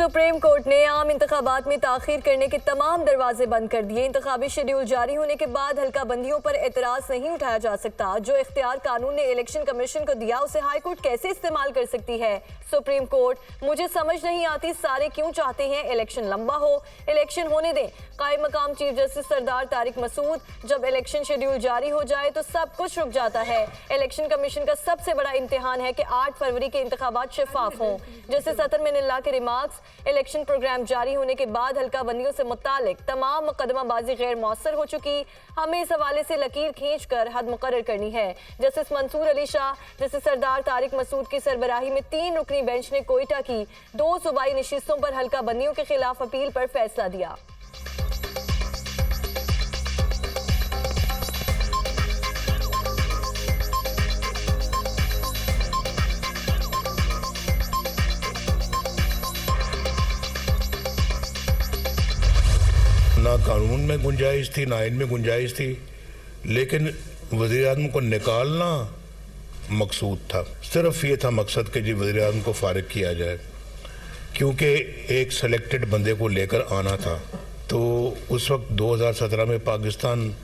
Supreme court ने आम इंतखाबात में ताखीर करने के तमाम दरवाजे बंद कर दिए। इंतखाबी शेड्यूल जारी होने के बाद हल्का बंदियों पर एतराज नहीं उठाया जा सकता। जो इख्तियार कानून ने इलेक्शन कमीशन को दिया उसे हाई कोर्ट कैसे इस्तेमाल कर सकती है सुप्रीम कोर्ट? मुझे समझ नहीं आती, सारे क्यों चाहते हैं इलेक्शन लंबा हो। इलेक्शन होने दें। कायम मकाम चीफ जस्टिस सरदार तारिक मसूद, जब इलेक्शन शेड्यूल जारी हो जाए तो सब कुछ रुक जाता है। इलेक्शन कमीशन का सबसे बड़ा इम्तिहान है कि 8 फरवरी के इंतखाबात शफाफ हों। जस्टिस अतर मिनल्ला के रिमार्क्स, इलेक्शन प्रोग्राम जारी होने के बाद हल्का बंदियों से मुतालिक तमाम मुकदमाबाजी गैर मौसर हो चुकी। हमें इस हवाले से लकीर खींच कर हद मुकर्रर करनी है। जस्टिस मंसूर अली शाह, जस्टिस सरदार तारिक मसूद की सरबराही में 3 रुकनी बेंच ने कोयटा की 2 सूबाई नशिस्तों पर हल्का बंदियों के खिलाफ अपील पर फैसला दिया। ना कानून में गुंजाइश थी ना आइन में गुंजाइश थी, लेकिन वज़ीर आज़म को निकालना मकसूद था। सिर्फ ये था मकसद कि जी वज़ीर आज़म को फारिग किया जाए, क्योंकि एक सेलेक्टेड बंदे को लेकर आना था। तो उस वक्त 2017 में पाकिस्तान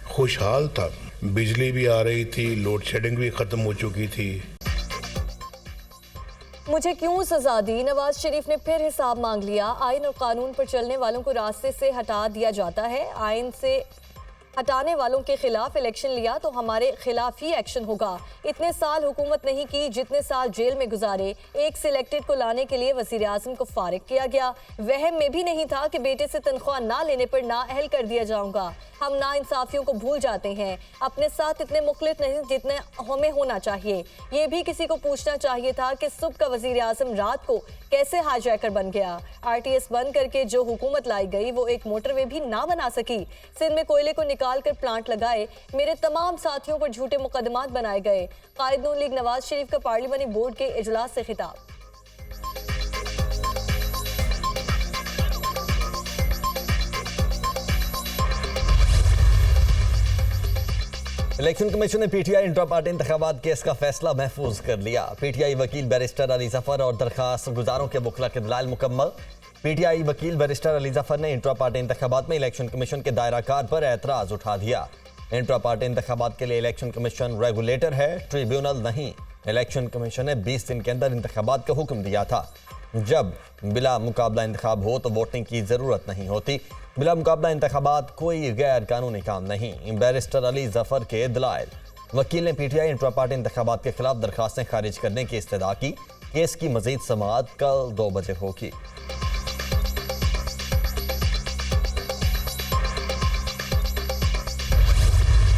खुशहाल था, बिजली भी आ रही थी, लोड शेडिंग भी ख़त्म हो चुकी थी। मुझे क्यों सजा दी? नवाज शरीफ ने फिर हिसाब मांग लिया। आइन और कानून पर चलने वालों को रास्ते से हटा दिया जाता है। आइन से हटाने वालों के खिलाफ इलेक्शन लिया तो हमारे खिलाफ ही एक्शन होगा। इतने साल हुकूमत नहीं की जितने साल जेल में गुजारे। एक सिलेक्टेड को लाने के लिए वज़ीर आज़म को फारिग किया गया। वहम में भी नहीं था कि बेटे से तनख्वाह ना लेने पर ना अहल कर दिया जाऊंगा। हम ना इंसाफियों को भूल जाते हैं। अपने साथ इतने मुखलिस नहीं जितने हमें होना चाहिए। ये भी किसी को पूछना चाहिए था कि सुबह का वज़ीर आज़म रात को कैसे हाईजैकर बन गया। RTS बंद करके जो हुकूमत लाई गई वो एक मोटरवे भी ना बना सकी। सिंध में कोयले को निकाल कर प्लांट लगाए। मेरे तमाम साथियों पर झूठे मुकदमात बनाए गए। कायद नून लीग नवाज शरीफ का पार्लिमानी बोर्ड के इजलास से खिताब। इलेक्शन कमीशन ने PTI इंट्रा पार्टी इंतखाबात केस का फैसला महफूज कर लिया। PTI वकील बैरिस्टर अली जफर और दरखास्त गुजारों के मुखला के दलाइल मुकम्मल। PTI वकील बैरिस्टर अली जफर ने इंट्रा पार्टी इंतखाबात में इलेक्शन कमीशन के दायरा कार पर एतराज उठा दिया। इंट्रा पार्टी इंतखाबात के लिए इलेक्शन कमीशन रेगुलेटर है, ट्रिब्यूनल नहीं। इलेक्शन कमीशन ने 20 दिन के अंदर इंतखाबात का हुक्म दिया था। जब बिला मुकाबला इंतखाब हो तो वोटिंग की जरूरत नहीं होती। बिला मुकाबला इंतखाबात कोई गैर कानूनी काम नहीं। बैरिस्टर अली जफर के दलाइल। वकील ने PTI इंट्रा पार्टी इंतखाबात के खिलाफ दरखास्तें खारिज करने की इस्तदा की। केस की मजीद समाअत कल 2 बजे होगी।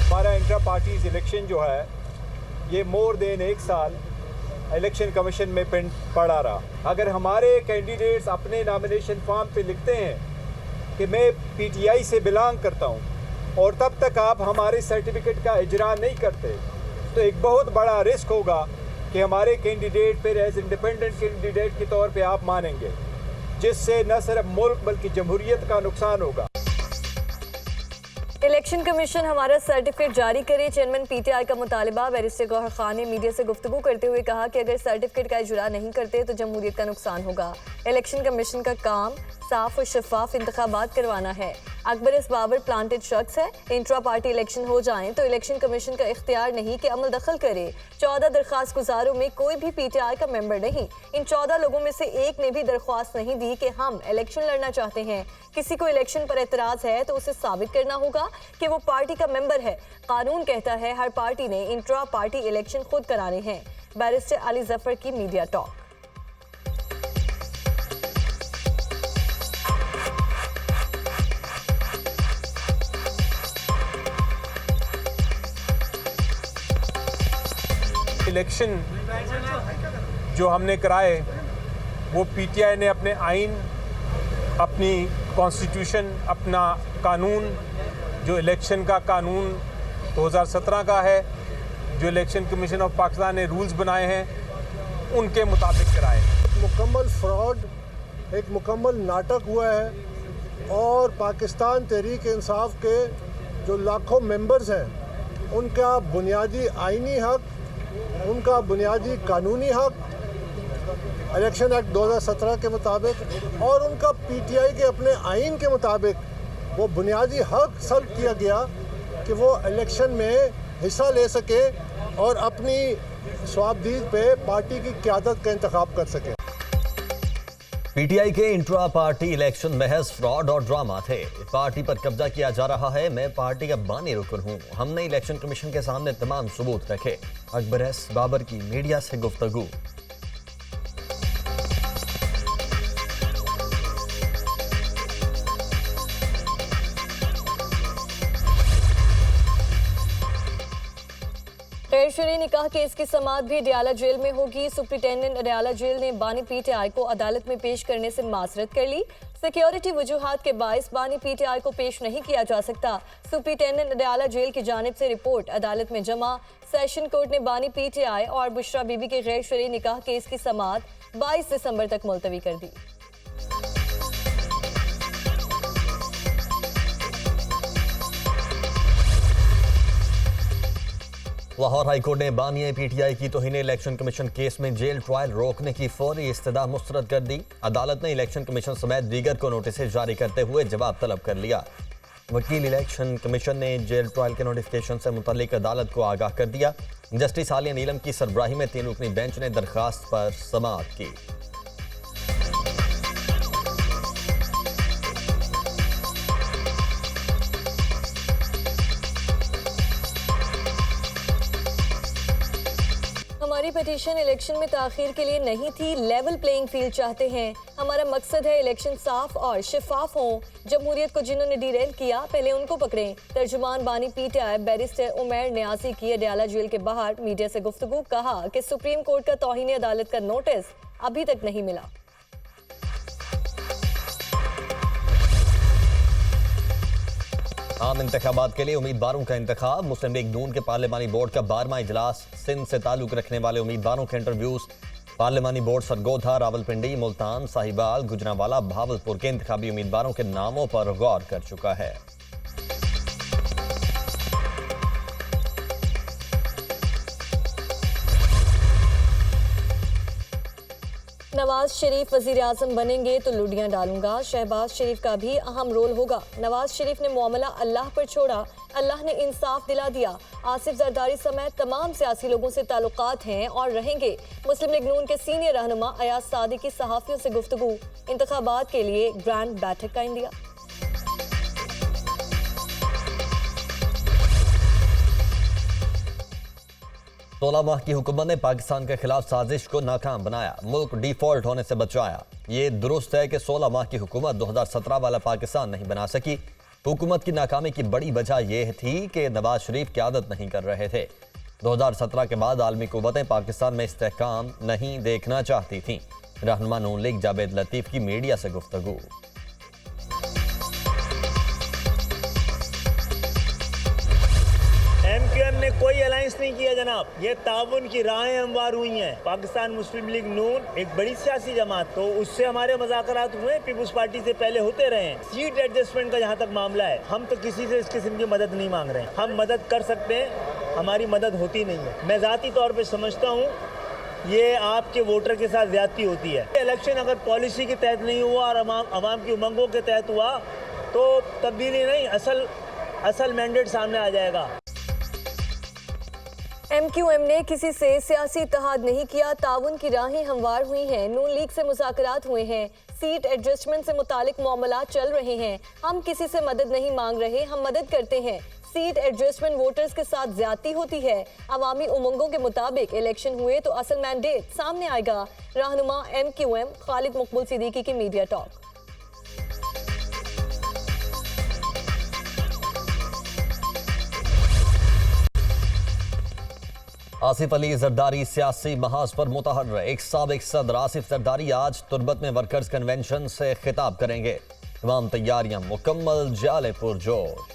हमारा इंट्रा पार्टीज इलेक्शन जो है ये मोर देन 1 साल इलेक्शन कमीशन में पेंड पड़ा रहा। अगर हमारे कैंडिडेट्स अपने नॉमिनेशन फॉर्म पे लिखते हैं कि मैं PTI से बिलोंग करता हूं और तब तक आप हमारे सर्टिफिकेट का इजरा नहीं करते, तो एक बहुत बड़ा रिस्क होगा कि हमारे कैंडिडेट फिर एज इंडिपेंडेंट कैंडिडेट के तौर पे आप मानेंगे, जिससे न सिर्फ मुल्क बल्कि जमहूरियत का नुकसान होगा। इलेक्शन कमीशन हमारा सर्टिफिकेट जारी करे। चेयरमैन PTI का मुतालिबा। बैरिस्टर गौहर खान ने मीडिया से गुफ्तगू करते हुए कहा कि अगर सर्टिफिकेट का इजरा नहीं करते तो जमहूरियत का नुकसान होगा। इलेक्शन कमीशन का काम साफ और शफाफ इंतखाबात करवाना है। अकबर इस बाबर प्लांटेड शख्स है। इंट्रा पार्टी इलेक्शन हो जाएं तो इलेक्शन कमीशन का इख्तियार नहीं कि अमल दखल करे। 14 दरख्वास्त गुजारों में कोई भी PTI का मेंबर नहीं। इन 14 लोगों में से एक ने भी दरख्वास्त नहीं दी कि हम इलेक्शन लड़ना चाहते हैं। किसी को इलेक्शन पर एतराज है तो उसे साबित करना होगा कि वो पार्टी का मेंबर है। कानून कहता है हर पार्टी ने इंट्रा पार्टी इलेक्शन खुद कराने हैं। बैरिस्टर अली जफर की मीडिया टॉक। इलेक्शन जो हमने कराए वो PTI ने अपने आइन, अपनी कॉन्स्टिट्यूशन, अपना कानून, जो इलेक्शन का कानून 2017 का है, जो इलेक्शन कमीशन ऑफ पाकिस्तान ने रूल्स बनाए हैं, उनके मुताबिक कराए। मुकम्मल फ्रॉड, एक मुकम्मल नाटक हुआ है और पाकिस्तान तहरीक इंसाफ के जो लाखों मेंबर्स हैं उनका बुनियादी आइनी हक, उनका बुनियादी कानूनी हक इलेक्शन एक्ट 2017 के मुताबिक और उनका पीटीआई के अपने आइन के मुताबिक वो बुनियादी हक सल्ब किया गया कि वो इलेक्शन में हिस्सा ले सके और अपनी स्वाबदीद पे पार्टी की क़यादत का इंतखाब कर सके। पीटीआई के इंट्रा पार्टी इलेक्शन महज फ्रॉड और ड्रामा थे। पार्टी पर कब्जा किया जा रहा है। मैं पार्टी का बानी रुकन हूं। हमने इलेक्शन कमीशन के सामने तमाम सबूत रखे। अकबर एस बाबर की मीडिया से गुफ्तगू। गैर शरई निकाह केस की समाअत भी अडयाला जेल में होगी। सुप्रिंटेंडेंट अडयाला जेल ने बानी पीटीआई को अदालत में पेश करने से माजरत कर ली। सिक्योरिटी वजूहात के बायस बानी पीटीआई को पेश नहीं किया जा सकता। सुप्रिंटेंडेंट अडयाला जेल की जानिब से रिपोर्ट अदालत में जमा। सेशन कोर्ट ने बानी पीटीआई और बुशरा बीबी के गैर शरई निकाह केस की समाअत 22 दिसंबर तक मुलतवी कर दी। लाहौर हाईकोर्ट ने बानिया पीटीआई की तौहीन इलेक्शन कमीशन केस में जेल ट्रायल रोकने की फौरी इस्तदा मुस्तरद कर दी। अदालत ने इलेक्शन कमीशन समेत दीगर को नोटिस जारी करते हुए जवाब तलब कर लिया। वकील इलेक्शन कमीशन ने जेल ट्रायल के नोटिफिकेशन से मुतल्लिक अदालत को आगाह कर दिया। जस्टिस आलिया नीलम की सरबराही में 3 रुकनी बेंच ने दरखास्त पर समाअत की। हमारी पिटीशन इलेक्शन में ताखीर के लिए नहीं थी। लेवल प्लेइंग फील्ड चाहते हैं। हमारा मकसद है इलेक्शन साफ और शफाफ हो। जमहूरियत को जिन्होंने डिरेल किया पहले उनको पकड़ें। तर्जुमान बानी पीटीआई बैरिस्टर उमैर न्यासी की अडयाला जेल के बाहर मीडिया से गुफ्तगू। कहा कि सुप्रीम कोर्ट का तौहीन अदालत का नोटिस अभी तक नहीं मिला। आम इंतखाबात के लिए उम्मीदवारों का इंतखाब। मुस्लिम लीग नून के पार्लिमानी बोर्ड का 12वां इजलास। सिंध से ताल्लुक रखने वाले उम्मीदवारों के इंटरव्यूज। पार्लिमानी बोर्ड सरगोधा, रावलपिंडी, मुल्तान, साहिवाल, गुजरांवाला, भावलपुर के इंतखाबी उम्मीदवारों के नामों पर गौर कर चुका है। नवाज शरीफ वजीर आजम बनेंगे तो लुडियां डालूंगा। शहबाज शरीफ का भी अहम रोल होगा। नवाज शरीफ ने मामला अल्लाह पर छोड़ा। अल्लाह ने इंसाफ दिला दिया। आसिफ जरदारी समेत तमाम सियासी लोगों से ताल्लुकात हैं और रहेंगे। मुस्लिम लीग नून के सीनियर रहनुमा अयाज सादी की सहाफियों से गुफ्तगू। इंतखाबात के लिए ग्रैंड बैठक का इंदिया। 16 माह की हुकूमत ने पाकिस्तान के खिलाफ साजिश को नाकाम बनाया। मुल्क डिफॉल्ट होने से बचाया। ये दुरुस्त है कि 16 माह की हुकूमत 2017 वाला पाकिस्तान नहीं बना सकी। हुकूमत की नाकामी की बड़ी वजह यह थी कि नवाज शरीफ क़यादत नहीं कर रहे थे। 2017 के बाद आलमी कुव्वतें पाकिस्तान में इस्तेहकाम नहीं देखना चाहती थीं। रहनुमा नून लीग जावेद लतीफ़ की मीडिया से गुफ्तगू। MQM ने कोई अलायंस नहीं किया जनाब। ये ताउन की राहें हमवार हुई हैं। पाकिस्तान मुस्लिम लीग नून एक बड़ी सियासी जमात, तो उससे हमारे मुज़ाकरात हुए, पीपुल्स पार्टी से पहले होते रहे हैं। सीट एडजस्टमेंट का जहाँ तक मामला है, हम तो किसी से इस किस्म की मदद नहीं मांग रहे हैं। हम मदद कर सकते हैं, हमारी मदद होती नहीं है। मैं ज़ाती तौर पर समझता हूँ ये आपके वोटर के साथ ज्यादती होती है। इलेक्शन अगर पॉलिसी के तहत नहीं हुआ और अवाम की उमंगों के तहत हुआ तो तब्दीली नहीं, असल मैंडेट सामने आ जाएगा। MQM ने किसी से सियासी इत्तेहाद नहीं किया। ताउन की राहें हमवार हुई हैं। नून लीग से मुज़ाकरात हुए हैं। सीट एडजस्टमेंट से मुतालिक मामला चल रहे हैं। हम किसी से मदद नहीं मांग रहे, हम मदद करते हैं। सीट एडजस्टमेंट वोटर्स के साथ ज्यादती होती है। अवामी उमंगों के मुताबिक इलेक्शन हुए तो असल मैंडेट सामने आएगा। रहनुमा MQM खालिद मकबूल सिद्दीकी की मीडिया टॉक। आसिफ अली जरदारी सियासी महाज पर मुतहर्र। एक साबिक सदर आसिफ जरदारी आज तुर्बत में वर्कर्स कन्वेंशन से खिताब करेंगे। तमाम तैयारियां मुकम्मल, जाले पुरजोश।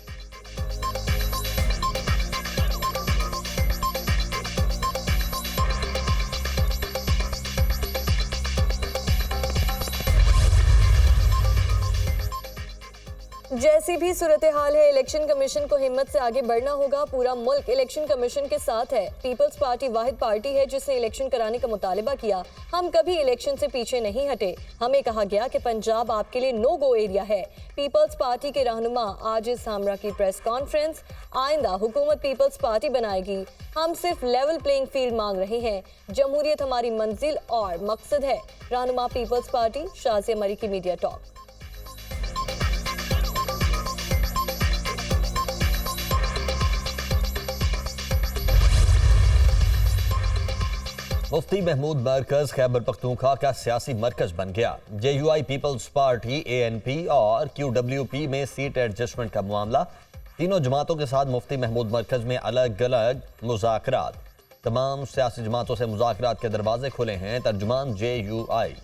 जैसी भी सूरत हाल है, इलेक्शन कमीशन को हिम्मत से आगे बढ़ना होगा। पूरा मुल्क इलेक्शन कमीशन के साथ है। पीपल्स पार्टी वाहिद पार्टी है जिसने इलेक्शन कराने का मुतालिबा किया। हम कभी इलेक्शन से पीछे नहीं हटे। हमें कहा गया कि पंजाब आपके लिए नो गो एरिया है। पीपल्स पार्टी के रहनुमा आजिज सामरा की प्रेस कॉन्फ्रेंस। आइंदा हुकूमत पीपल्स पार्टी बनाएगी। हम सिर्फ लेवल प्लेइंग फील्ड मांग रहे हैं। जमहूरियत हमारी मंजिल और मकसद है। रहनुमा पीपल्स पार्टी शाज़िया मरी की मीडिया टॉक। मुफ्ती महमूद मरकज खैबर पख्तूनख्वा का सियासी मरकज बन गया। JUI पीपल्स पार्टी, ANP और QWP में सीट एडजस्टमेंट का मामला। तीनों जमातों के साथ मुफ्ती महमूद मरकज में अलग अलग मुज़ाकरात। तमाम सियासी जमातों से मुज़ाकरात के दरवाजे खुले हैं। तर्जुमान JUI।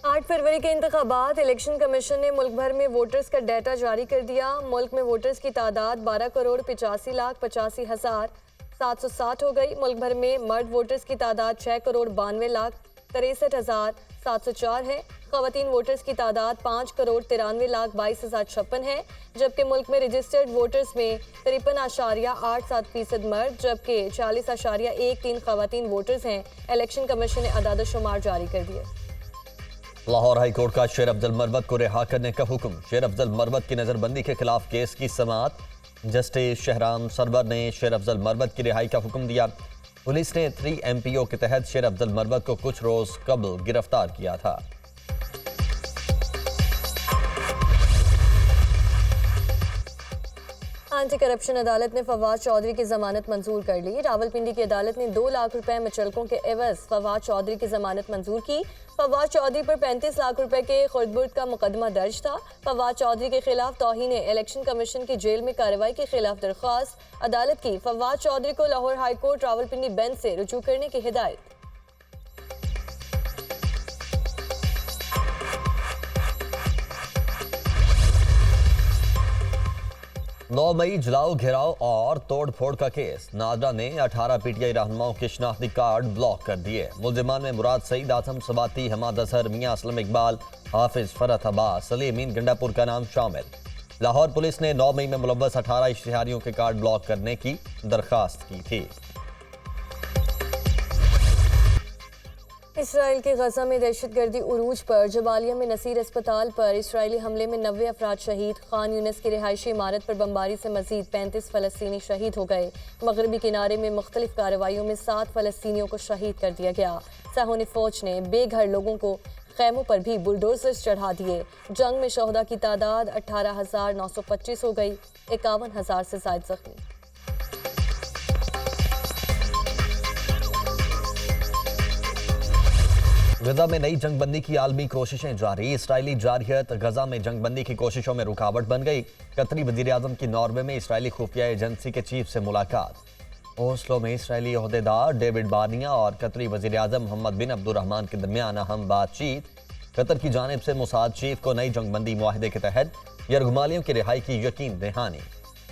8 फरवरी के इंतखाबात। इलेक्शन कमीशन ने मुल्क भर में वोटर्स का डाटा जारी कर दिया। मुल्क में वोटर्स की तादाद 12,85,85,760 हो गई। मुल्क भर में मर्द वोटर्स की तादाद 6,92,63,704 है। ख़वातीन वोटर्स की तादाद 5,93,22,056 है। जबकि मुल्क में रजिस्टर्ड वोटर्स में 53.87% मर्द जबकि 40.13 ख़वातीन वोटर्स हैं। इलेक्शन कमीशन ने अदाद शुमार जारी कर दिए। लाहौर हाई कोर्ट का शेर अफजल मरवत को रिहा करने का हुक्म। शेर अफजल मरवत की नजरबंदी के खिलाफ केस की समाअत। जस्टिस शहराम सरवर ने शेर अफजल मरवत की रिहाई का हुक्म दिया। पुलिस ने 3 MPO के तहत शेर अफजल मरवत को कुछ रोज कबल गिरफ्तार किया था। एंटी करप्शन अदालत ने फवाद चौधरी की जमानत मंजूर कर ली। रावलपिंडी की अदालत ने 2 लाख रुपए मुचलकों के एवज फवाद चौधरी की जमानत मंजूर की। फवाद चौधरी पर 35 लाख रुपए के खुर्दबुर्द का मुकदमा दर्ज था। फवाद चौधरी के खिलाफ तौहीन इलेक्शन कमीशन की जेल में कार्रवाई के खिलाफ दरख्वास्त। अदालत की फवाद चौधरी को Lahore high court Rawalpindi bench से रुजू करने की हिदायत। 9 मई जलाओ, घेराव और तोड़ फोड़ का केस। नादरा ने 18 PTI रहनुमाओं के शनाख्ती कार्ड ब्लॉक कर दिए। मुलजिमान में मुराद सईद, आजम सबाती, हमाद अजहर, मियां असलम इकबाल, हाफिज फरत अब्बास, सलीमीन गंडापुर का नाम शामिल। लाहौर पुलिस ने 9 मई में मुलव्वस 18 इश्तिहारियों के कार्ड ब्लॉक करने की दरखास्त की थी। इसराइल के गजा में दहशतगर्दी उरूज पर जबालिया में नसीर अस्पताल पर इसराइली हमले में 90 अफराद शहीद। खान यूनिस की रिहायशी इमारत पर बमबारी से मजीद 35 फ़लस्तीनी शहीद हो गए। मगरबी किनारे में मुख्तलिफ कार्रवाइयों में 7 फ़लस्तीनियों को शहीद कर दिया गया। साहूनी फौज ने बेघर लोगों को खैमों पर भी बुलडोजर्स चढ़ा दिए। जंग में शहदा की तादाद 18,925 हो गई। 51,000 से ज़ायद जख्मी। गजा में नई जंगबंदी की आलमी कोशिशें जारी। इसराइली जारहियत गजा में जंगबंदी की कोशिशों में रुकावट बन गई। कतरी वजीर आजम की नॉर्वे में इसराइली खुफिया एजेंसी के चीफ से मुलाकात। ओस्लो में इसराइली ओहदेदार डेविड बार्निया और कतरी वजीर आजम मोहम्मद बिन अब्दुर्रहमान के दरमियान अहम बातचीत। कतर की जानिब से मोसाद चीफ को नई जंगबंदी मुआहदे के तहत यरगुमालियों की रिहाई की यकीन दहानी।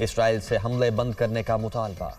इसराइल से हमले बंद करने का मुतालबा।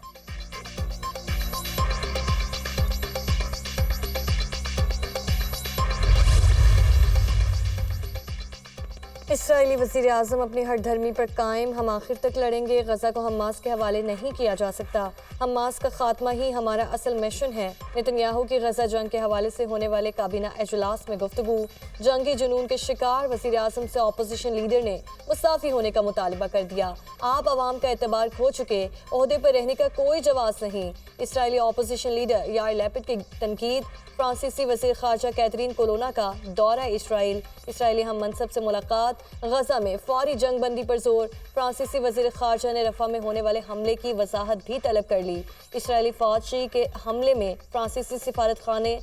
इसराइली वज़ीर आज़म अपनी हरधर्मी पर कायम। हम आखिर तक लड़ेंगे। गजा को हमास के हवाले नहीं किया जा सकता। हमास का खात्मा ही हमारा असल मिशन है। नेतन्याहू की गजा जंग के हवाले से होने वाले काबीना इजलास में गुफ्तगू। जंगी जुनून के शिकार वज़ीर आज़म से अपोजिशन लीडर ने मुस्ताफ़ी होने का मुतालबा कर दिया। आप अवाम का एतबार खो चुके, ओहदे पर रहने का कोई जवाब नहीं। इसराइली अपोजिशन लीडर यार लैपिड की तनकीद। फ्रांसीसी वज़ीर ख़ारजा कैथरीन कोलोना का दौरा इसराइल। इसराइली हम मनसब से मुलाकात। गजा में फौरी जंग बंदी पर जोर। फ्रांसीसी वज़ीर ख़ारजा ने रफ़ा में होने वाले हमले की वजाहत भी तलब कर ली। इसराइली फ़ौज के हमले में फ्रांसीसी सिफारत खाने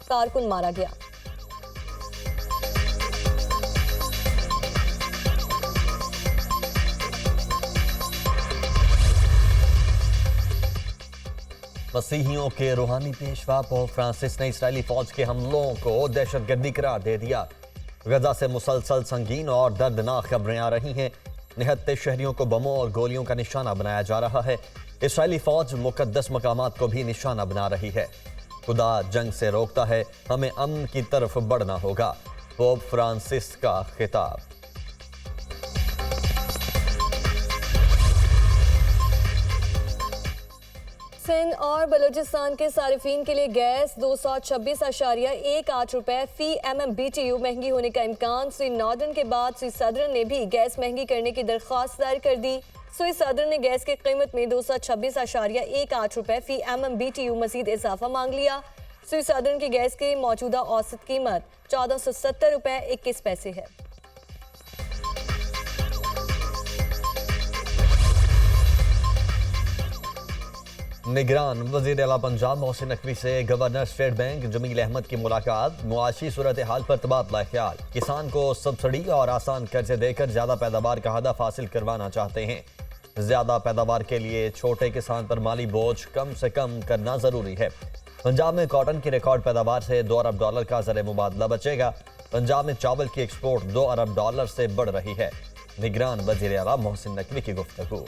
कारकुन मारा गया। मसीहियों के रूहानी पेशवा पोप फ्रांसिस ने इसराइली फौज के हमलों को दहशतगर्दी करार दे दिया। गजा से मुसलसल संगीन और दर्दनाक खबरें आ रही हैं। निहत्ते शहरियों को बमों और गोलियों का निशाना बनाया जा रहा है। इसराइली फौज मुकद्दस मकामात को भी निशाना बना रही है। खुदा जंग से रोकता है, हमें अमन की तरफ बढ़ना होगा। पोप फ्रांसिस का खिताब। सिंध और बलूचिस्तान के सारिफीन के लिए गैस 226.18 रुपए फी MMBTU महंगी होने का इम्कान। सुई नॉर्दर्न के बाद सुई सदर्न ने भी गैस महंगी करने की दरख्वास्त दायर कर दी। सुई सदर्न ने गैस की कीमत में 226.18 रुपए फी MMBTU मजीद इजाफा मांग लिया। सुई सदर्न की गैस की मौजूदा औसत कीमत 1470 रुपए 21 पैसे है। निगरान वजीर आला पंजाब मोहसिन नकवी से governor State Bank Jameel Ahmed की मुलाकात। मुआशी सूरत हाल पर तबादला ख्याल। किसान को सब्सिडी और आसान कर्जे देकर ज्यादा पैदावार का हदफ हासिल करवाना चाहते हैं। ज्यादा पैदावार के लिए छोटे किसान पर माली बोझ कम से कम करना जरूरी है। पंजाब में कॉटन की रिकॉर्ड पैदावार से $2 अरब का ज़र मुबादला बचेगा। पंजाब में चावल की एक्सपोर्ट $2 अरब से बढ़ रही है। निगरान वजीर आला मोहसिन नकवी की गुफ्तगू।